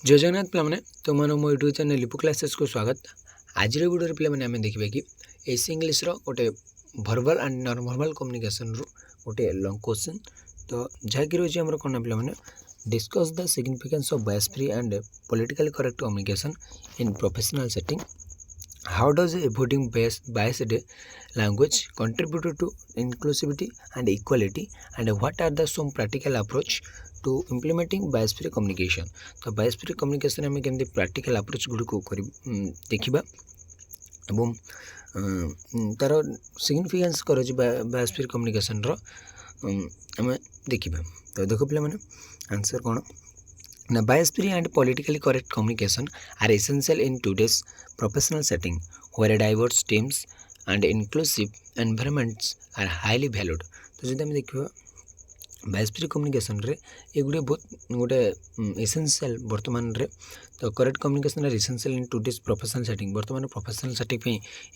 जय जगन्नाथ पे तुम मो यूट्यूब चैनल लिपु क्लासेस को स्वागत। आज वीडियो पे आम देखा कि एसी इंग्लीश गोटे भर्बाल एंड नॉन भर्बाल कम्युनिकेशन रू गोटे लॉन्ग क्वेश्चन तो जहाँकि रही है कौन पे discuss the significance of bias free and politically correct communication in professional setting. How does avoiding biased language contribute to inclusivity and equality, and what are the some practical approach to implementing bias free communication? तो bias free communication में केमती practical approach Gudi को देखिबा एवं तार significance कर bias free communication रो आम देखिबा। तो देखो पे आंसर कौन ना bias free and politically correct communication are essential in today's professional setting where diverse teams and inclusive environments are highly valued। तो जब आम देखा bias free communication रे ये बहुत गोटे एसेंशियल बर्तमान रे तो correct communication are essential in today's professional setting बर्तमान प्रोफेशनल सेटिंग पे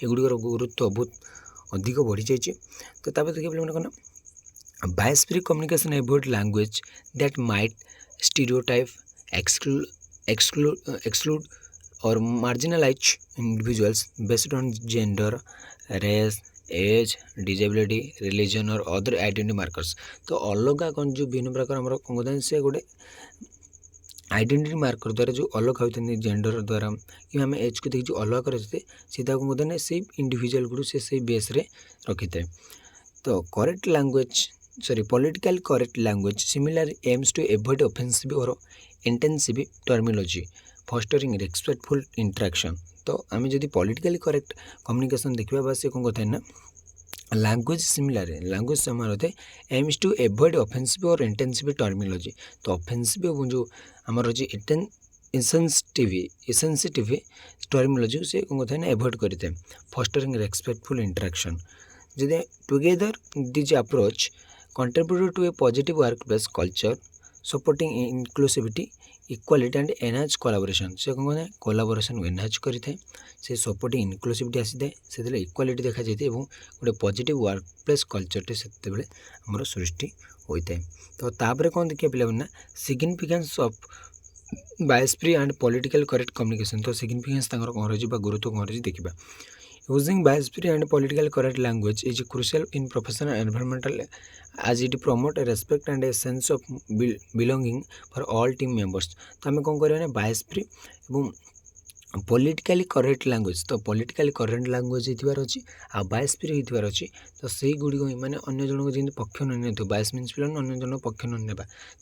एगुड़िकर गुरुत्व बहुत अधिक बढ़ी जाइए। तो तापर देखिए कौन bias free communication avoid language that might stereotype exclude or marginalize individuals based on gender, race, age, disability, religion और अदर आइडेंटिटी मार्कर्स। तो अलग कौन जो भिन्न प्रकार आम कौन से गोटे आइडेंटिटी मार्कर द्वारा जो अलग होती जेंडर द्वारा कि आम एज को देखिए जो अलग करते सीधा कौन कहते से इंडिविजुअल गुड़ से बेस रखी था। तो correct language political correct language similar aims to avoid offensive और intensive terminology fostering respectful interaction. तो आम जब पॉलिटिकली करेक्ट कम्युनिकेशन देखा बस से कौन कहते हैं ना लैंग्वेज सिमिलर लैंग्वेज समान होते एम्स टू एवॉइड ऑफेंसिव और इंटेंसिव टर्मिनोलॉजी। तो ऑफेंसिव जो आम रही इसेंसिटिव टर्मिनोलॉजी से कौन कहते हैं ना एवॉइड करते हैं फॉस्टरिंग रेस्पेक्टफुल इंटरेक्शन। जदि together these approach contribute to a positive workplace culture supporting inclusivity equality and enhance collaboration। से कौन कहते कोलाबोरेशन एनहांस करें से सपोर्टिंग इनक्लूसिविटी आसी थाए से इक्वालिटी देखा जाए और गोटे पॉजिटिव वर्कप्लेस कल्चरटे से आमर सृष्टि होता है। तो तापर कौन देखिए पे significance of bias free and political correct communication. तो सिग्निफिकेंस कौन रही गुरुत्व कौन रही देखा। Using bias free and politically correct language is crucial in professional environmental as it promotes respect and a sense of belonging for all team members। तो आम कौन करें bias free और पॉलिटिकली करेक्ट लैंग्वेज। तो पॉलिटिकली करेक्ट लैंग्वेज होबार अच्छी आ बायस free होबार अच्छी। तो से गुड़िक मैंने अन्य जनक जमी पक्ष न बायस मीन्स पे अन्य जन पक्ष ना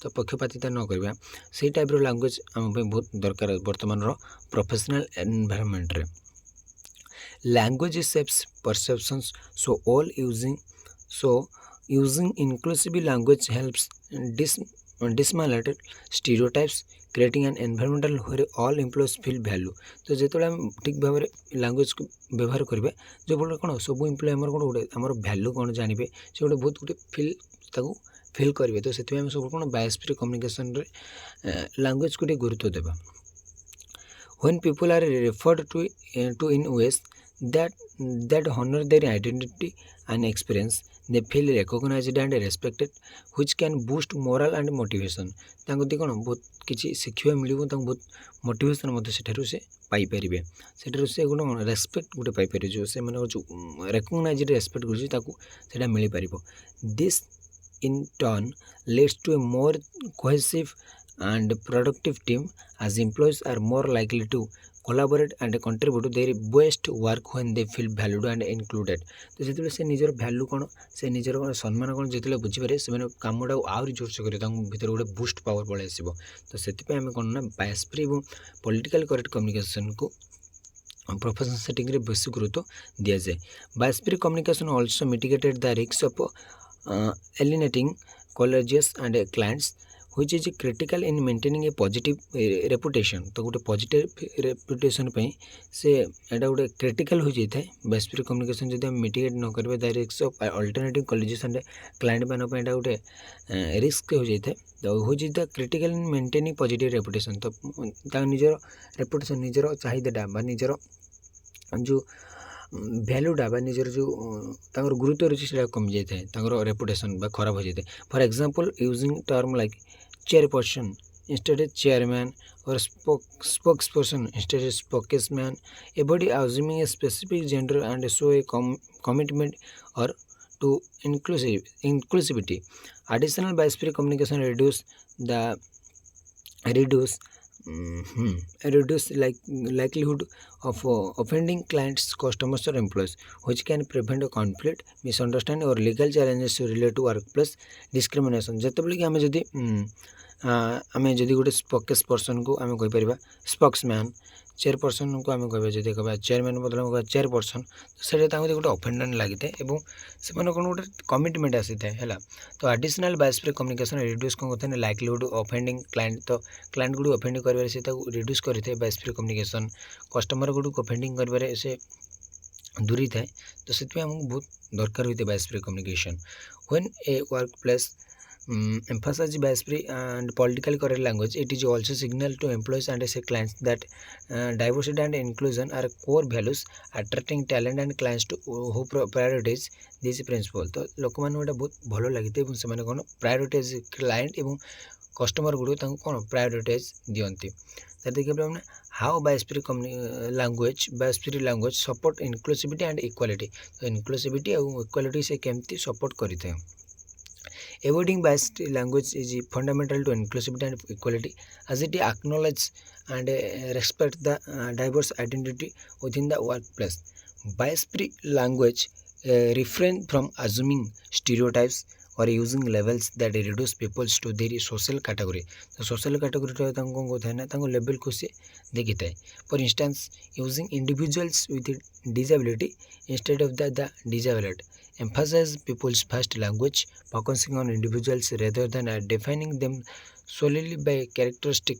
तो पक्षपातिता न करवा से टाइप लैंग्वेज आम बहुत दरकार बर्तमान प्रोफेशनल एनवायरनमेंट रे। Language shapes perceptions, so using inclusive language helps dismantle stereotypes, creating an environmental where all employees feel value। तो जो आम ठीक भाव में लैंग्वेज को व्यवहार करेंगे जो फल कौन सब एम्प्लॉय आम गोटे आम भैल्यू कौन जानवे से गोटे बहुत गोटे फिल करेंगे। तो से सब कौन बायस फ्री कम्युनिकेशन लैंग्वेज को गुरुत्व देवा। When people are referred to in ways that honor their identity and experience, they feel recognized and respected, which can boost moral and motivation। तांको कौन बहुत किसी शिक्षा मिल बहुत मोटिवेशन से पाइपर से गोटे रेस्पेक्ट गोटे पाइपर जो से मैंने जो रेकग्नाइज रेस्पेक्ट कर मिल पार। This in turn leads to a more cohesive and productive team as employees are more likely to collaborate and contribute their best work when they feel valued and included। तो जो से निजर value कौन से निजर सम्मान कौन जो बुझीपारे से कमटा आहरी जोर से करेंगे भर गोटे बूस्ट पावर पलि आस। तो से आम कौन ना बायस फ्री और पॉलिटिकल करेक्ट कम्युनिकेशन को प्रोफेशनल सेटिंग रे बेसी गुरुत्व दि जाए। बायस free communication also mitigated the risk of alienating colleagues and clients which is critical in maintaining a positive reputation। तो गोटे पॉजिटिव रेपुटेशन से एटा गोटे क्रिटिकल हो जाए बायस फ्री कम्युनिकेशन जब हम मिटिगेट न करेंगे the risk of alternative colleges and client मान गोटे रिस्क हो जाए। तो which is the critical in maintaining positive reputation. तो निजर रेपुटेशन निजर चाहिदा निजर जो भैल्यूटा निजर जो गुरुत्व रही है कमी जाए रेपुटेशन खराब हो जाए। For example using term like chairperson instead of chairman, or spokesperson instead of spokesman. Avoid assuming a specific gender and show a commitment or to inclusivity. Additional bisphere communication the reduce reduce likelihood of offending clients, customers, or employees, which can prevent a conflict, misunderstanding, or legal challenges related to workplace discrimination. ଯେତେବେଳେ କି ଆମେ ଯଦି ଗୋଟେ ସ୍ପୋକେସ୍ ପର୍ସନ୍କୁ ଆମେ କହିପାରିବା ସ୍ପୋକ୍ସମ୍ୟାନ୍, ଚେୟାରପର୍ସନ୍କୁ ଆମେ କହିବା ଯଦି କହିବା ଚେୟାରମ୍ୟାନ୍ ବଦଳରେ ଆମେ କହିବା ଚେୟାରପର୍ସନ୍, ତ ସେଇଟା ତାଙ୍କୁ ଗୋଟେ ଅଫେଣ୍ଡେଣ୍ଟ ଲାଗିଥାଏ ଏବଂ ସେମାନେ କ'ଣ ଗୋଟେ କମିଟମେଣ୍ଟ ଆସିଥାଏ ହେଲା। ତ ଆଡ଼ିସନାଲ୍ ବାୟସ୍ଫିୟର କମ୍ୟୁନିକେସନ୍ ରିଡ୍ୟୁସ୍ କ'ଣ କରିଥାଏ ନା ଲାଇକ୍ଲିହୁଡ୍ ଅଫେଣ୍ଡିଂ କ୍ଲାଏଣ୍ଟ, ତ କ୍ଲାଏଣ୍ଟ ଗୁଡ଼ିକୁ ଅଫେଣ୍ଡ କରିବାରେ ସେ ତାକୁ ରିଡ୍ୟୁସ୍ କରିଥାଏ ବାୟସ୍ଫିୟର କମ୍ୟୁନିକେସନ୍, କଷ୍ଟମର ଗୁଡ଼ିକୁ ଅଫେଣ୍ଡିଂ କରିବାରେ ସେ ଦୂରେଇ ଥାଏ। ତ ସେଥିପାଇଁ ଆମକୁ ବହୁତ ଦରକାର ହୋଇଥାଏ ବାୟସ୍ଫିୟର communication. When a workplace emphasize biasphere and politically correct language, it is also signal to employees and say clients that diversity and inclusion are core values, attracting talent and clients to who prioritize these principles। ତ ଲୋକମାନଙ୍କୁ ଏଇଟା ବହୁତ ଭଲ ଲାଗିଥାଏ ଏବଂ ସେମାନେ କ'ଣ ପ୍ରାୟୋରିଟାଇଜ୍ client ଏବଂ କଷ୍ଟମର ଗୁଡ଼ିକୁ ତାଙ୍କୁ କ'ଣ ପ୍ରାୟୋରିଟାଇଜ୍ ଦିଅନ୍ତି। ତାହେଲେ ଦେଖିବା ଆମେ ହାଉ ବାୟସ୍ଫିୟର ଲାଙ୍ଗୁଏଜ ସପୋର୍ଟ ଇନକ୍ଲୁସିଭିଟି ଆଣ୍ଡ ଇକ୍ୱାଲିଟି। ତ ଇନକ୍ଲୁସିଭିଟି ଆଉ ଇକ୍ୱାଲିଟି ସେ କେମିତି ସପୋର୍ଟ କରିଥାଏ। Avoiding biased language is fundamental to inclusivity and equality, as it acknowledges and respects the diverse identity within the workplace. Biased language refrain from assuming stereotypes or using labels that reduce people to their social category। तो social category तांको को था ना तांको label को से देखिता है। For instance, using individuals with disability instead of the disabled emphasize people's first language, focusing on individuals rather than defining them solely by characteristic।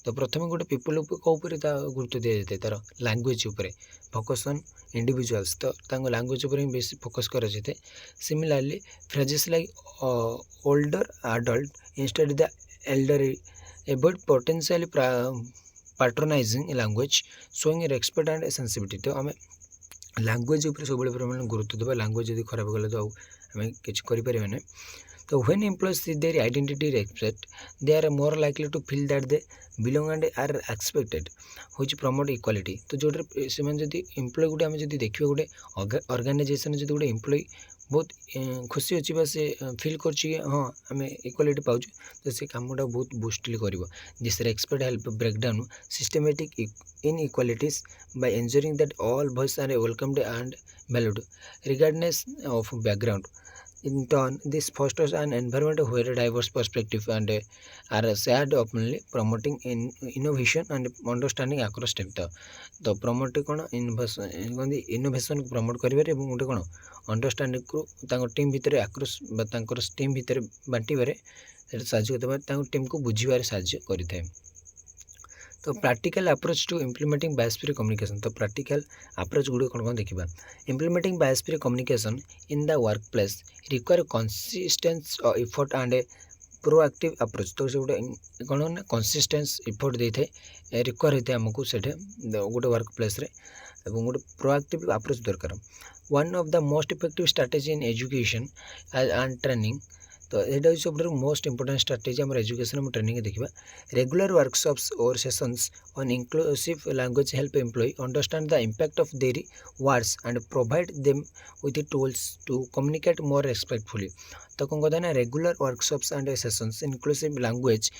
तो प्रथम गोटे पिपल ऊपर गुरुत्व दि जाए तार लांगुएज उपर फोकस ऑन इंडिविजुअल्स, तो लांगुएज उपर बेसी फोकस कर। Similarly phrases like older adult instead the elderly avoid potentially patronising language showing respect and sensitivity. तो आम लांगुएज उपर सब परिमाण गुरुत्व देवा, लांगुएज यदि खराब गला तो आम कि ना। तो when employees see their identity respect, they are more likely to feel that they belong and are expected, which promote equality. तो जो जब एम्प्लॉय गोटे आम जब देखिए गोटे ऑर्गेनाइजेशन जो गोटे एम्प्लॉय बहुत खुशी अच्छी बा से फील कर हाँ आम इक्वालिटी पाऊँ, तो से कमटा बहुत बुस्टली कर। This respect help break down systematic inequalities by ensuring that all voice are welcomed and valued regardless of background. In turn, this fosters an environment where diverse perspectives and are shared openly, promoting innovation and understanding across team। तो promote कौन innovation promote कर गोटे कौन अंडरस्टांडिंग को team भितर across team भितर बांटे साहय team को बुझे साहय करें। तो practical approach to implementing biosphere communication. तो प्रैक्टिकल अप्रोच गुड़ कौन देखा। Implementing biosphere communication in the work place require consistence effort and proactive approach. तो से गोटे कौन ना कंसिस्टेंस इफोर्ट दे था रिक्वायर होता है आमको से गोटे वर्क प्लेस गोटे प्रोएक्टिव अप्रोच दरकार। One of the most effective strategy in education and training. तो यहाँ सब मोस्ट इंपोर्टेंट स्ट्रैटेजी आम एजुकेशन और ट्रेनिंग देखा। रेगुलर वर्कशॉप्स और sessions on inclusive language help employ understand the impact of their words and provide them with tools to communicate more respectfully. तो कौन कहता है ना regular workshops and sessions inclusive language,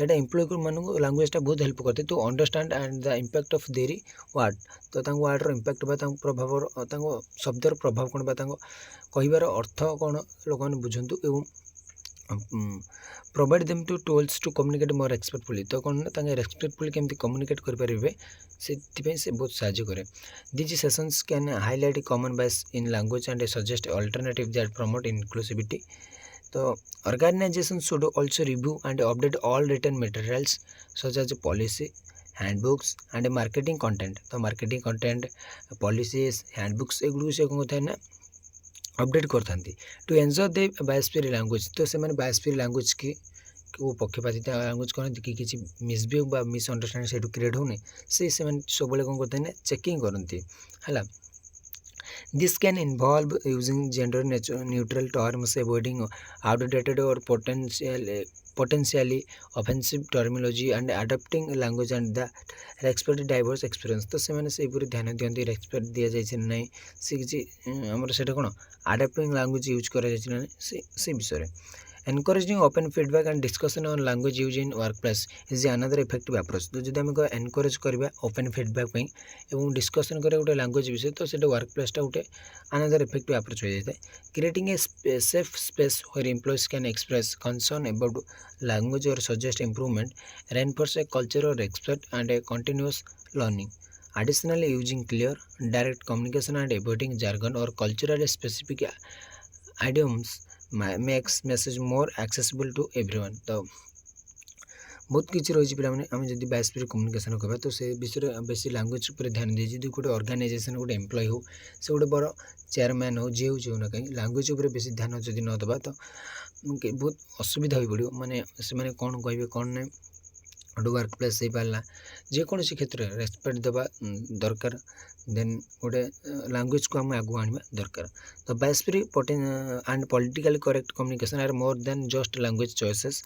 यहाँ employ मानक लैंग्वेजटा बहुत हेल्प करते to understand and the impact of their word. तो वर्डर इम्पैक्ट प्रभाव शब्दर प्रभाव कौन कहबार अर्थ कौन लोक मैंने बुझंतु एवं provide them to tools to communicate more respectfully. तो कौन ना रेस्पेक्टफुली केमती कम्युनिकेट करेंगे से बहुत साहय करे। These sessions can highlight common bias in language and suggest alternative that promote inclusivity. तो organisation should also review and update all written materials such as policy, handbooks and marketing content. तो marketing content, policies, handbooks एगुड़ से कौन होता है ना update करता to enjoy the biosphere language. तो से बायोस्फीयर लैंग्वेज की पक्षपातिता लैंग्वेज कौन कि मिसबिहेव मिसअंडरस्टैंडिंग से क्रिएट होने से सब कौन करते हैं चेकिंग करती है। This can involve using gender neutral terms, avoiding outdated और potential potentially offensive terminology and adapting language and the respect diverse experience। तो से सेहीपरि ध्यान दियंती रेस्पेक्ट दि जाइए ना नहीं से किसी आमर से कौन आडाप्टिंग लैंग्वेज यूज कर से विषय। Encouraging open feedback and discussion on language use in work place is another effective approach. तो जब आम एनकरेज करवा ओपन फीडबैक और डिस्कसन करें गोटे लैंग्वेज विषय तो से वर्क प्लेसटा गोटे अनदर इफेक्टिव अप्रोच हो जाए। Creating a safe space where employees can express concern about language और suggest improvement reinforce a culture और expect and a continuous learning. Additionally, using clear, direct communication and avoiding jargon or culturally specific idioms makes message more accessible to everyone। तो बहुत किसी रही पे आम जब 22 communication कहवा तो से विषय बेसी लैंग्वेज पर ध्यान दिए जो गोटे ऑर्गेनाइजेशन गोटे एम्प्लॉय हो से गोटे बड़ चेयरमैन हो जी हो ना कहीं लैंग्वेज उपर बेसी ध्यान जब नदबा तो बहुत असुविधा हो पड़ो माने से कौन कहे कौन ना गोटे वर्क प्लेस हो पारा जेकोसी क्षेत्र में रेस्पेक्ट देवा दरकार देन गोटे लैंग्वेज को आम आगू आने दरकार। तो bias free and politically correct communication are more than just language choices.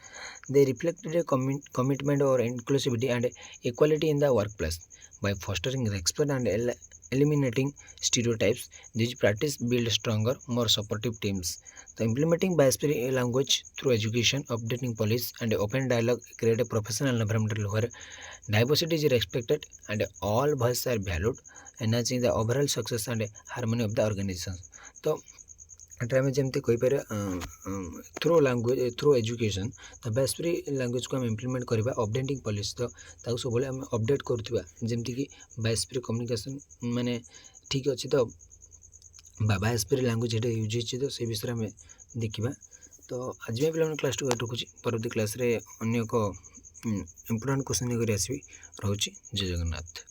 They reflected a commitment और inclusivity and equality in the work place by fostering respect and eliminating stereotypes। These practice build stronger, more supportive teams। So implementing biasphere language through education, updating policies, and open dialogue create a professional environment where diversity is respected and all voices are valued, enhancing the overall success and harmony of the organization। तो एटा आम जमी कहीपर through language through education तो बायस्परी language को आम implement करवा updating policy तो सब आम अपडेट करुवा जमीक बायस्परी कम्युनिकेशन माने ठीक अच्छे तो बायस्परी लैंग्वेज ये यूज हो तो से विषय में देखा। तो आज भी पे क्लास रखुच्छी परवर्ती क्लास रे अन्य एक इम्पोर्टाट क्वेश्चन लेकर आसवि। रोचे जय जगन्नाथ।